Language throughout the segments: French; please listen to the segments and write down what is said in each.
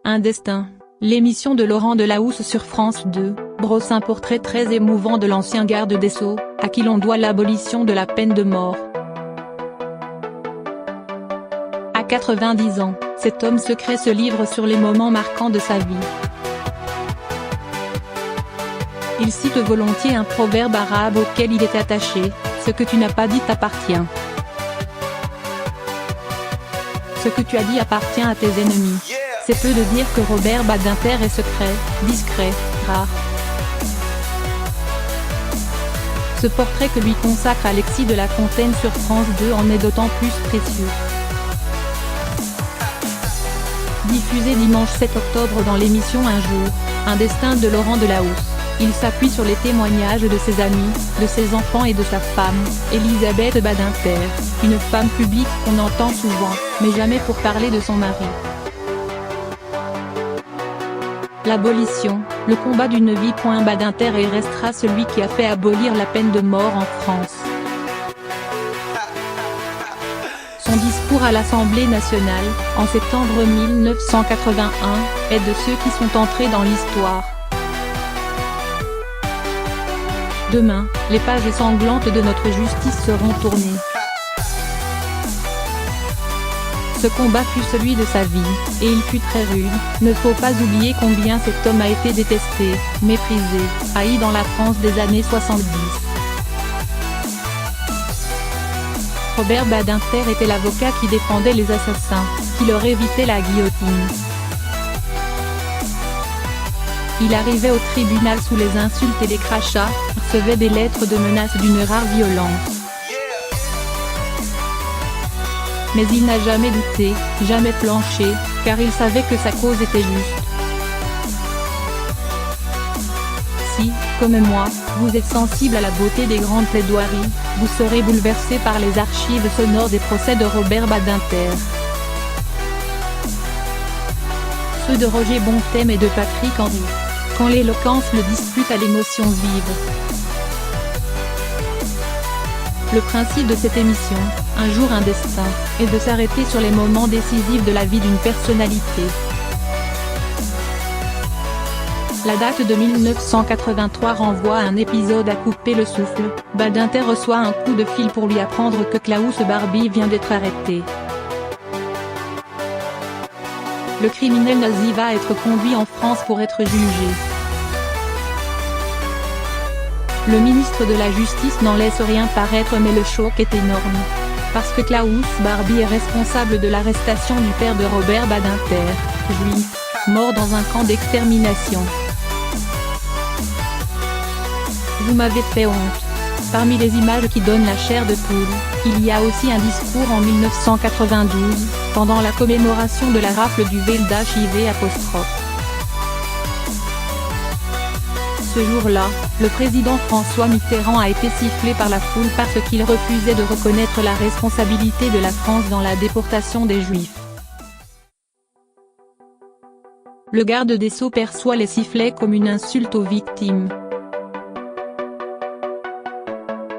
Un destin. L'émission de Laurent Delahousse sur France 2, brosse un portrait très émouvant de l'ancien garde des Sceaux, à qui l'on doit l'abolition de la peine de mort. À 90 ans, cet homme secret se livre sur les moments marquants de sa vie. Il cite volontiers un proverbe arabe auquel il est attaché, « Ce que tu n'as pas dit t'appartient. Ce que tu as dit appartient à tes ennemis ». C'est peu de dire que Robert Badinter est secret, discret, rare. Ce portrait que lui consacre Alexis de La Fontaine sur France 2 en est d'autant plus précieux. Diffusé dimanche 7 octobre dans l'émission Un jour, un destin de Laurent Delahousse, il s'appuie sur les témoignages de ses amis, de ses enfants et de sa femme, Elisabeth Badinter, une femme publique qu'on entend souvent, mais jamais pour parler de son mari. L'abolition, le combat d'une vie. Badinter et restera celui qui a fait abolir la peine de mort en France. Son discours à l'Assemblée nationale, en septembre 1981, est de ceux qui sont entrés dans l'histoire. Demain, les pages sanglantes de notre justice seront tournées. Ce combat fut celui de sa vie, et il fut très rude. Ne faut pas oublier combien cet homme a été détesté, méprisé, haï dans la France des années 70. Robert Badinter était l'avocat qui défendait les assassins, qui leur évitait la guillotine. Il arrivait au tribunal sous les insultes et les crachats, recevait des lettres de menaces d'une rare violence. Mais il n'a jamais douté, jamais planché, car il savait que sa cause était juste. Si, comme moi, vous êtes sensible à la beauté des grandes plaidoiries, vous serez bouleversé par les archives sonores des procès de Robert Badinter. Ceux de Roger Bontemps et de Patrick Henry. Quand l'éloquence le dispute à l'émotion vive. Le principe de cette émission, Un jour un destin, est de s'arrêter sur les moments décisifs de la vie d'une personnalité. La date de 1983 renvoie à un épisode à couper le souffle. Badinter reçoit un coup de fil pour lui apprendre que Klaus Barbie vient d'être arrêté. Le criminel nazi va être conduit en France pour être jugé. Le ministre de la Justice n'en laisse rien paraître, mais le choc est énorme. Parce que Klaus Barbie est responsable de l'arrestation du père de Robert Badinter, juif, mort dans un camp d'extermination. Vous m'avez fait honte. Parmi les images qui donnent la chair de poule, il y a aussi un discours en 1992, pendant la commémoration de la rafle du VLDHIV'. Ce jour-là, le président François Mitterrand a été sifflé par la foule parce qu'il refusait de reconnaître la responsabilité de la France dans la déportation des Juifs. Le garde des Sceaux perçoit les sifflets comme une insulte aux victimes.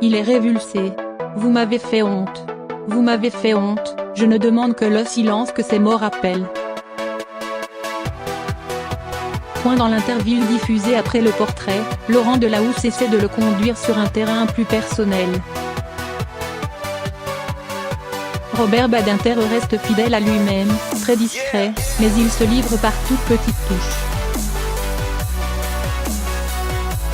Il est révulsé. Vous m'avez fait honte. Vous m'avez fait honte, je ne demande que le silence que ces morts appellent. Dans l'interview diffusée après le portrait, Laurent Delahousse essaie de le conduire sur un terrain plus personnel. Robert Badinter reste fidèle à lui-même, très discret, mais il se livre par toutes petites touches.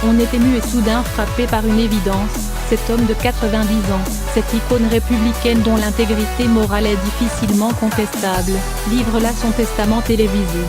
On est ému et soudain frappé par une évidence, cet homme de 90 ans, cette icône républicaine dont l'intégrité morale est difficilement contestable, livre là son testament télévisé.